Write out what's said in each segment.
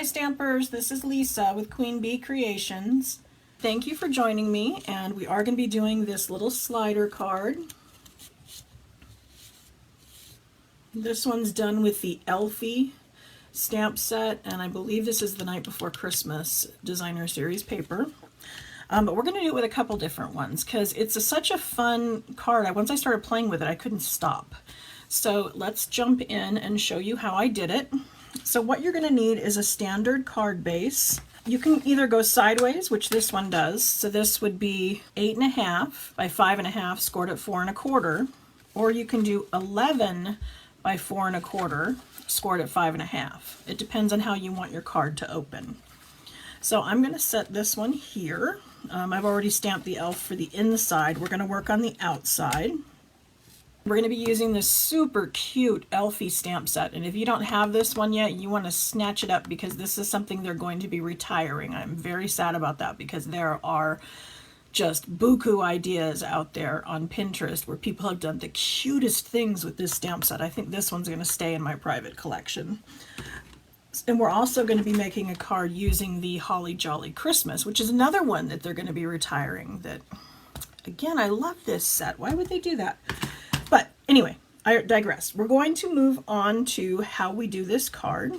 Stampers, this is Lisa with Queen Bee Creations. Thank you for joining me, and we are going to be doing this little slider card. This one's done with the Elfie stamp set, and I believe this is the Night Before Christmas designer series paper. But we're going to do it with a couple different ones because it's such a fun card. Once I started playing with it, I couldn't stop. So let's jump in and show you how I did it. So what you're going to need is a standard card base. You can either go sideways, which this one does. So this would be 8.5 by 5.5 scored at 4 1/4, or you can do 11 by 4 1/4 scored at 5.5. It depends on how you want your card to open. So I'm going to set this one here. I've already stamped the elf for the inside. We're going to work on the outside. We're going to be using this super cute Elfie stamp set, and if you don't have this one yet, you want to snatch it up because this is something they're going to be retiring. I'm very sad about that because there are just buku ideas out there on Pinterest where people have done the cutest things with this stamp set. I think this one's going to stay in my private collection. And we're also going to be making a card using the Holly Jolly Christmas, which is another one that they're going to be retiring. That, again, I love this set. Why would they do that? But anyway, I digress. We're going to move on to how we do this card.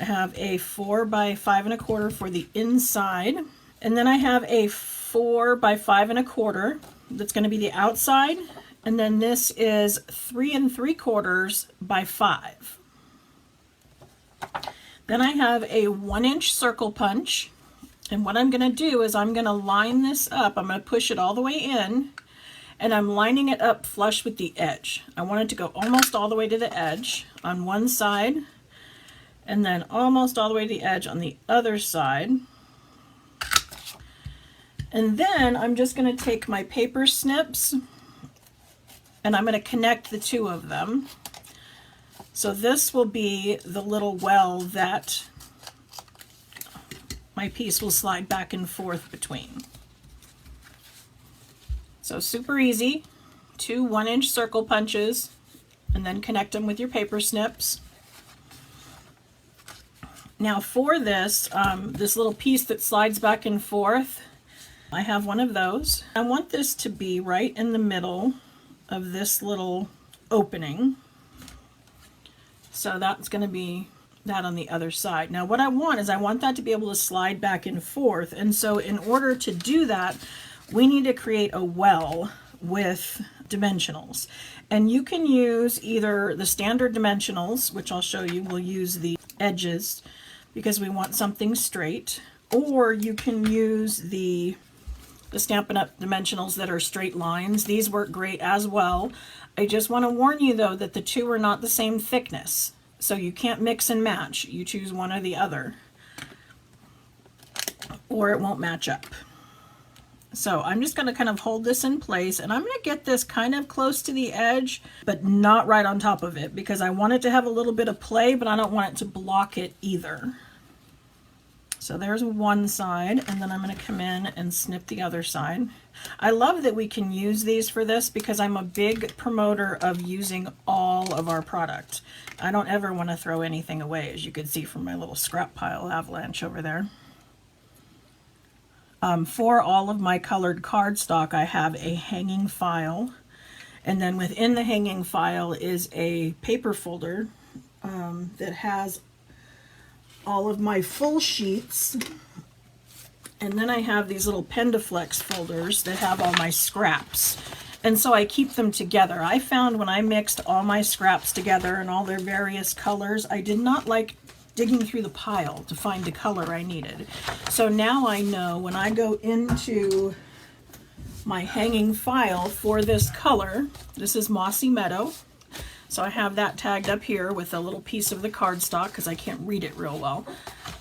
I have a 4 by 5 1/4 for the inside, and then I have a 4 by 5 1/4 that's going to be the outside, and then this is 3 3/4 by 5. Then I have a 1-inch circle punch, and what I'm going to do is I'm going to line this up. I'm going to push it all the way in, and I'm lining it up flush with the edge. I want it to go almost all the way to the edge on one side, and then almost all the way to the edge on the other side. And then I'm just going to take my paper snips, and I'm going to connect the two of them. So this will be the little well that my piece will slide back and forth between. So super easy, 2 1-inch circle punches, and then connect them with your paper snips. Now for this, this little piece that slides back and forth, I have one of those. I want this to be right in the middle of this little opening. So that's going to be that on the other side. Now what I want is I want that to be able to slide back and forth. And so in order to do that, we need to create a well with dimensionals. And you can use either the standard dimensionals, which I'll show you. We'll use the edges because we want something straight. Or you can use the Stampin' Up! Dimensionals that are straight lines. These work great as well. I just want to warn you though that the two are not the same thickness, so you can't mix and match. You choose one or the other, or it won't match up. So I'm just going to kind of hold this in place, and I'm going to get this kind of close to the edge, but not right on top of it because I want it to have a little bit of play, but I don't want it to block it either. So there's one side, and then I'm going to come in and snip the other side. I love that we can use these for this because I'm a big promoter of using all of our product. I don't ever want to throw anything away, as you can see from my little scrap pile avalanche over there. For all of my colored cardstock, I have a hanging file, and then within the hanging file is a paper folder that has all of my full sheets, and then I have these little Pendaflex folders that have all my scraps, and so I keep them together. I found when I mixed all my scraps together and all their various colors, I did not like digging through the pile to find the color I needed. So now I know when I go into my hanging file for this color, this is Mossy Meadow. So I have that tagged up here with a little piece of the cardstock because I can't read it real well.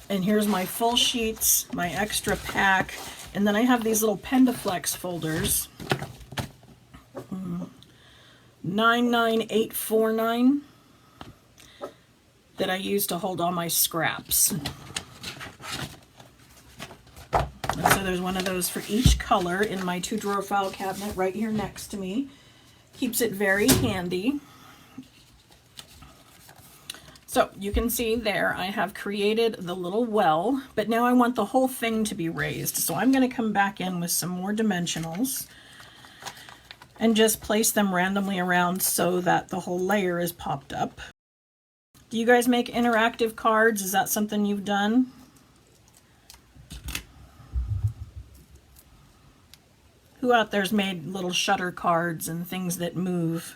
And here's my full sheets, my extra pack, and then I have these little Pendaflex folders. 99849 that I use to hold all my scraps. And so there's one of those for each color in my 2-drawer file cabinet right here next to me. Keeps it very handy. So you can see there I have created the little well, but now I want the whole thing to be raised. So I'm going to come back in with some more dimensionals and just place them randomly around so that the whole layer is popped up. Do you guys make interactive cards? Is that something you've done? Who out there's made little shutter cards and things that move?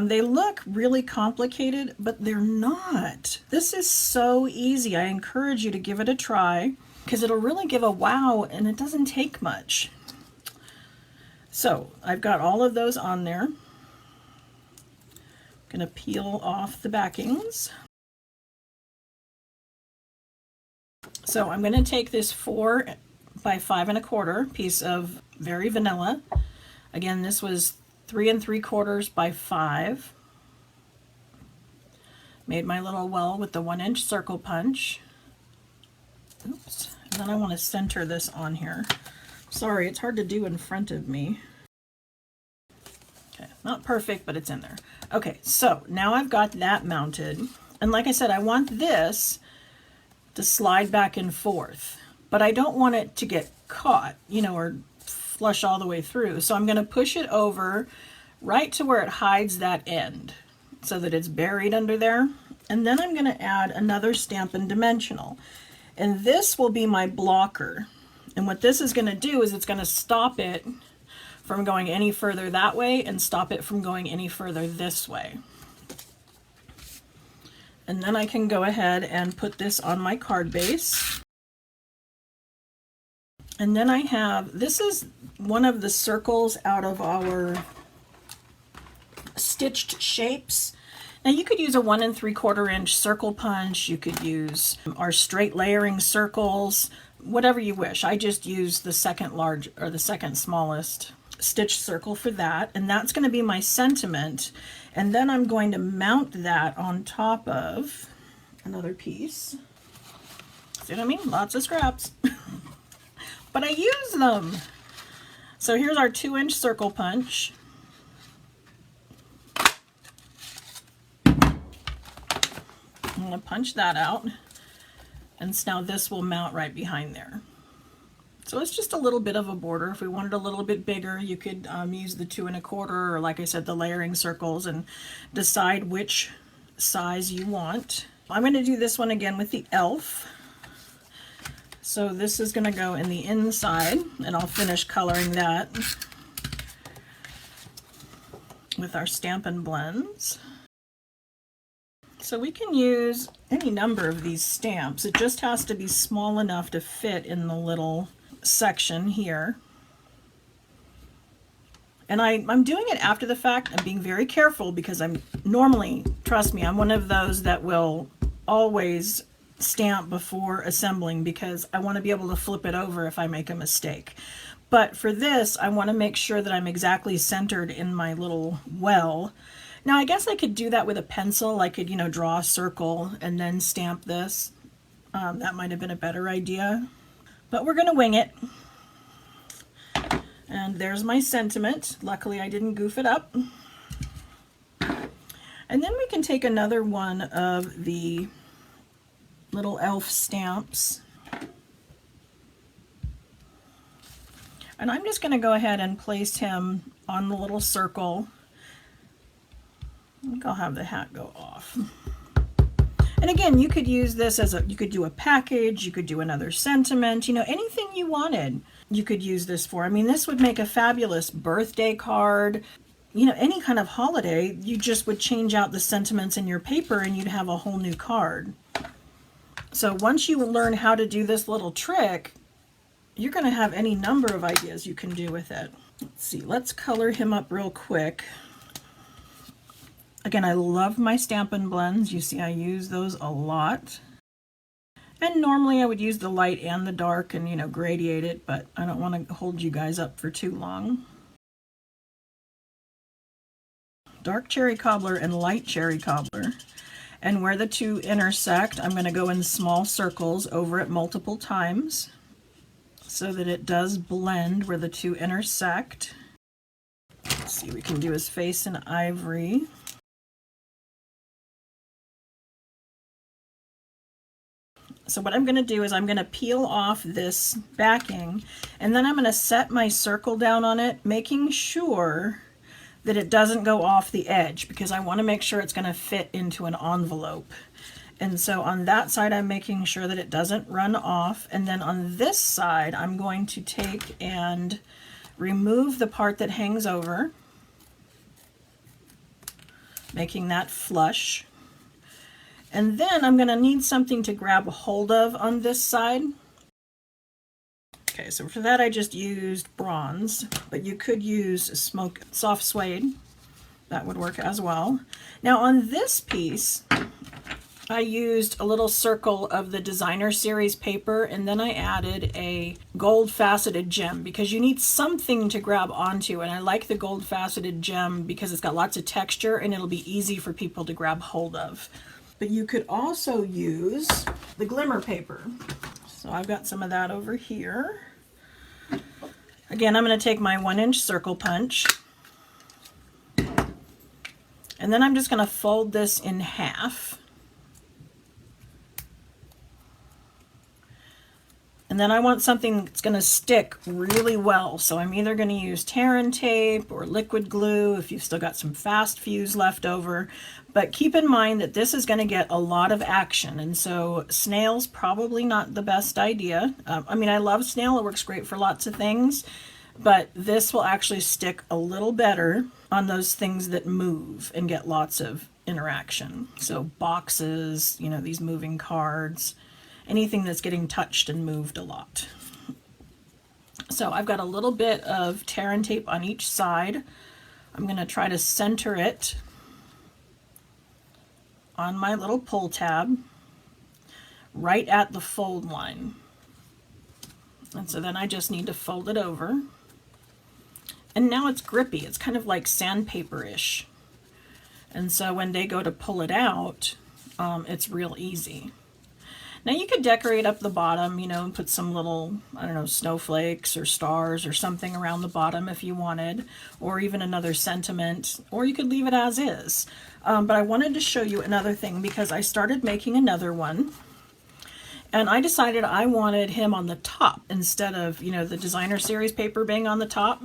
They look really complicated, but they're not. This is so easy. I encourage you to give it a try because it'll really give a wow, and it doesn't take much. So I've got all of those on there. I'm going to peel off the backings. So I'm going to take this 4 by 5 1/4 piece of very vanilla. Again, this was 3 3/4 by 5. Made my little well with the 1-inch circle punch. Oops. And then I want to center this on here. Sorry, it's hard to do in front of me. Okay, not perfect, but it's in there. Okay, so now I've got that mounted. And like I said, I want this to slide back and forth, but I don't want it to get caught, you know, or flush all the way through. So I'm going to push it over right to where it hides that end so that it's buried under there. And then I'm going to add another Stampin' Dimensional. And this will be my blocker. And what this is going to do is it's going to stop it from going any further that way and stop it from going any further this way. And then I can go ahead and put this on my card base. And then I have, this is one of the circles out of our stitched shapes. Now you could use a 1 3/4 inch circle punch. You could use our straight layering circles, whatever you wish. I just use the second large or the second smallest stitched circle for that. And that's going to be my sentiment. And then I'm going to mount that on top of another piece. See what I mean? Lots of scraps. But I use them. So here's our 2-inch circle punch. I'm going to punch that out. And now this will mount right behind there. So it's just a little bit of a border. If we wanted a little bit bigger, you could use the 2 1/4, or like I said, the layering circles, and decide which size you want. I'm going to do this one again with the elf. So this is going to go in the inside, and I'll finish coloring that with our Stampin' Blends. So we can use any number of these stamps. It just has to be small enough to fit in the little section here. And I'm doing it after the fact. I'm being very careful because I'm normally, trust me, I'm one of those that will always stamp before assembling because I want to be able to flip it over if I make a mistake. But for this, I want to make sure that I'm exactly centered in my little well. Now I guess I could do that with a pencil. I could, you know, draw a circle and then stamp this. That might have been a better idea. But we're going to wing it. And there's my sentiment. Luckily I didn't goof it up. And then we can take another one of the little elf stamps. And I'm just going to go ahead and place him on the little circle. I think I'll have the hat go off. And again, you could use this as you could do a package, you could do another sentiment, you know, anything you wanted, you could use this for. I mean, this would make a fabulous birthday card, you know, any kind of holiday. You just would change out the sentiments in your paper and you'd have a whole new card. So once you learn how to do this little trick, you're going to have any number of ideas you can do with it. Let's see, let's color him up real quick. Again, I love my Stampin' Blends. You see I use those a lot. And normally I would use the light and the dark and, you know, gradiate it, but I don't want to hold you guys up for too long. Dark cherry cobbler and light cherry cobbler. And where the two intersect, I'm going to go in small circles over it multiple times so that it does blend where the two intersect. Let's see, we can do his face in ivory. So what I'm going to do is I'm going to peel off this backing, and then I'm going to set my circle down on it, making sure that it doesn't go off the edge, because I want to make sure it's going to fit into an envelope. And so on that side, I'm making sure that it doesn't run off. And then on this side, I'm going to take and remove the part that hangs over, making that flush. And then I'm going to need something to grab a hold of on this side. Okay, so for that I just used bronze, but you could use soft suede. That would work as well. Now on this piece, I used a little circle of the Designer Series paper, and then I added a gold faceted gem because you need something to grab onto, and I like the gold faceted gem because it's got lots of texture and it'll be easy for people to grab hold of. But you could also use the glimmer paper. So I've got some of that over here. Again, I'm going to take my 1-inch circle punch, and then I'm just going to fold this in half. And then I want something that's going to stick really well. So I'm either going to use tear and tape or liquid glue if you've still got some fast fuse left over. But keep in mind that this is going to get a lot of action. And so snail's probably not the best idea. I mean, I love snail. It works great for lots of things. But this will actually stick a little better on those things that move and get lots of interaction. So boxes, you know, these moving cards, anything that's getting touched and moved a lot. So I've got a little bit of tear and tape on each side. I'm going to try to center it on my little pull tab right at the fold line. And so then I just need to fold it over. And now it's grippy. It's kind of like sandpaper-ish. And so when they go to pull it out, it's real easy. Now you could decorate up the bottom, you know, and put some little, I don't know, snowflakes or stars or something around the bottom if you wanted, or even another sentiment, or you could leave it as is. But I wanted to show you another thing because I started making another one, and I decided I wanted him on the top instead of, you know, the Designer Series paper being on the top.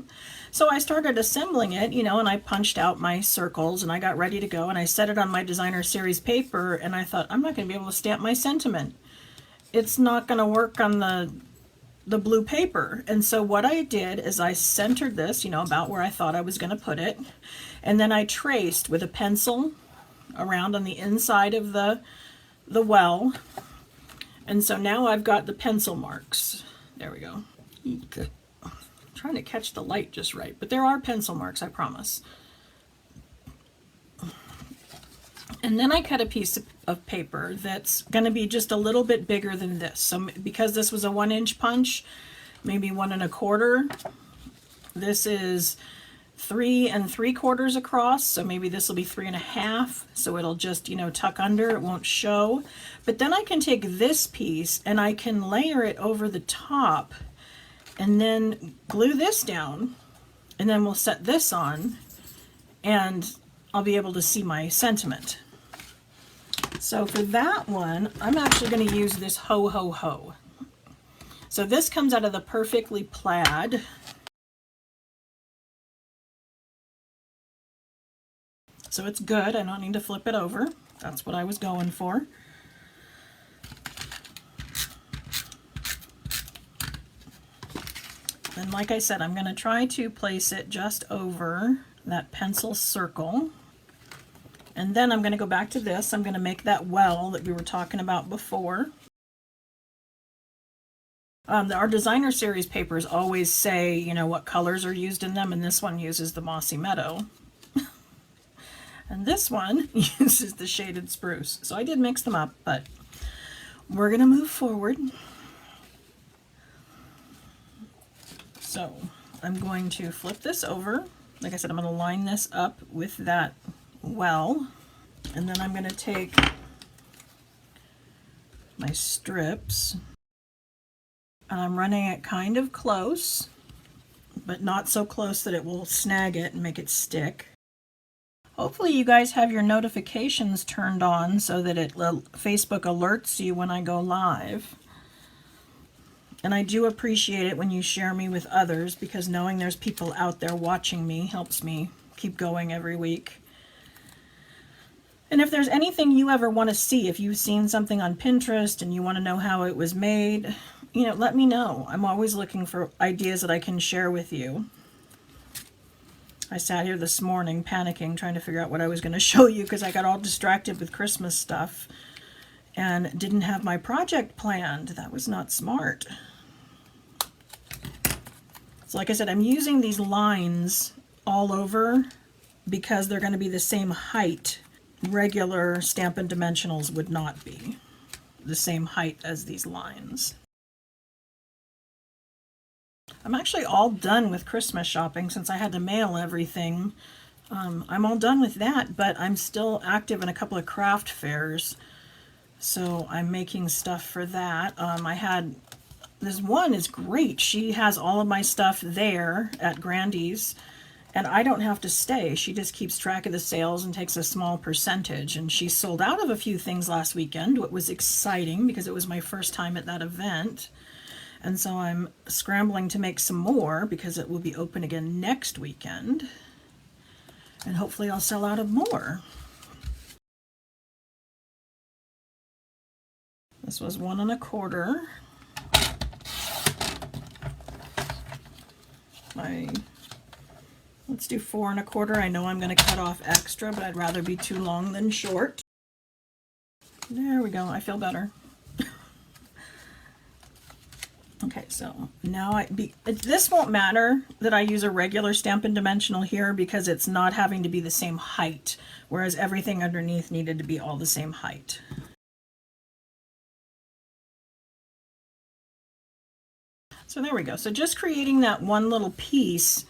So I started assembling it, you know, and I punched out my circles and I got ready to go, and I set it on my Designer Series paper, and I thought, I'm not going to be able to stamp my sentiment. It's not going to work on the blue paper. And so what I did is I centered this, you know, about where I thought I was going to put it. And then I traced with a pencil around on the inside of the well. And so now I've got the pencil marks. There we go. I'm trying to catch the light just right, but there are pencil marks, I promise. And then I cut a piece of paper that's going to be just a little bit bigger than this. So because this was a 1-inch punch, maybe 1 1/4. This is 3 3/4 across, so maybe this will be 3 1/2. So it'll just, you know, tuck under. It won't show. But then I can take this piece and I can layer it over the top, and then glue this down, and then we'll set this on, and I'll be able to see my sentiment. So for that one, I'm actually going to use this Ho Ho Ho. So this comes out of the Perfectly Plaid. So it's good. I don't need to flip it over. That's what I was going for. And like I said, I'm going to try to place it just over that pencil circle. And then I'm going to go back to this. I'm going to make that well that we were talking about before. Our Designer Series papers always say, you know, what colors are used in them, and this one uses the Mossy Meadow. And this one uses the Shaded Spruce. So I did mix them up, but we're going to move forward. So I'm going to flip this over. Like I said, I'm going to line this up with that well, and then I'm going to take my strips, and I'm running it kind of close, but not so close that it will snag it and make it stick. Hopefully you guys have your notifications turned on so that Facebook alerts you when I go live. And I do appreciate it when you share me with others, because knowing there's people out there watching me helps me keep going every week. And if there's anything you ever want to see, if you've seen something on Pinterest and you want to know how it was made, let me know. I'm always looking for ideas that I can share with you. I sat here this morning panicking, trying to figure out what I was going to show you because I got all distracted with Christmas stuff and didn't have my project planned. That was not smart. So like I said, I'm using these lines all over because they're going to be the same height. Regular Stampin' Dimensionals would not be the same height as these lines. I'm actually all done with Christmas shopping since I had to mail everything. I'm all done with that, but I'm still active in a couple of craft fairs. So I'm making stuff for that. This one is great. She has all of my stuff there at Grandy's, and I don't have to stay. She just keeps track of the sales and takes a small percentage. And she sold out of a few things last weekend. It was exciting because it was my first time at that event. And so I'm scrambling to make some more because it will be open again next weekend. And hopefully I'll sell out of more. This was 1 1/4. Let's do 4 1/4. I know I'm going to cut off extra, but I'd rather be too long than short. There we go. I feel better. Okay, so now this won't matter that I use a regular Stampin' Dimensional here because it's not having to be the same height, whereas everything underneath needed to be all the same height. So there we go. So just creating that one little piece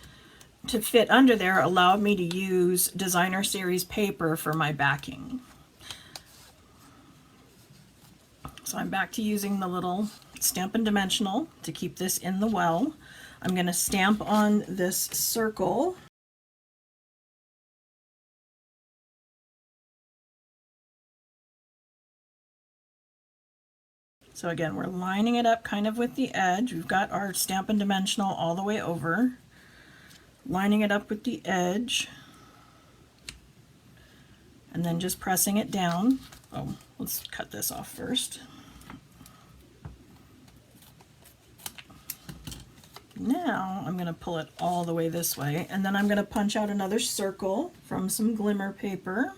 to fit under there allowed me to use Designer Series paper for my backing. So I'm back to using the little Stampin' Dimensional to keep this in the well. I'm going to stamp on this circle. So again, we're lining it up kind of with the edge. We've got our Stampin' Dimensional all the way over. Lining it up with the edge. And then just pressing it down. Oh, let's cut this off first. Now I'm going to pull it all the way this way, and then I'm going to punch out another circle from some glimmer paper.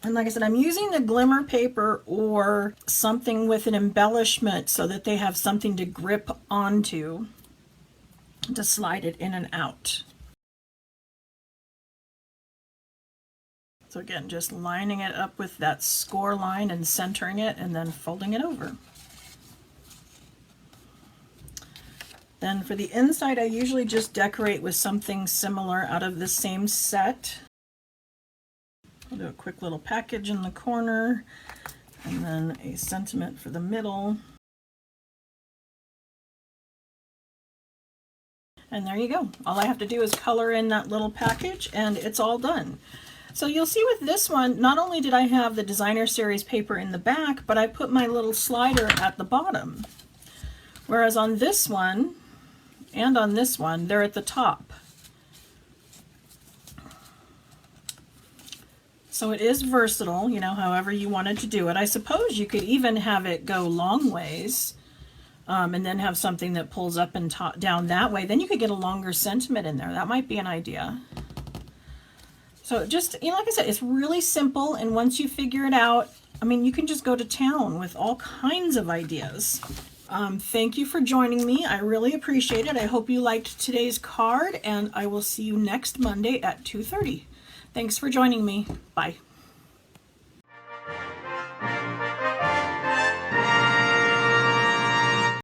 And like I said, I'm using the glimmer paper or something with an embellishment so that they have something to grip onto to slide it in and out. So again, just lining it up with that score line and centering it and then folding it over. Then for the inside, I usually just decorate with something similar out of the same set. I'll do a quick little package in the corner and then a sentiment for the middle. And there you go. All I have to do is color in that little package and it's all done. So you'll see with this one, not only did I have the Designer Series paper in the back, but I put my little slider at the bottom. Whereas on this one, and on this one, they're at the top. So it is versatile, however you wanted to do it. I suppose you could even have it go long ways and then have something that pulls up and down that way. Then you could get a longer sentiment in there. That might be an idea. So just, like I said, it's really simple. And once you figure it out, you can just go to town with all kinds of ideas. Thank you for joining me. I really appreciate it. I hope you liked today's card, and I will see you next Monday at 2:30. Thanks for joining me. Bye.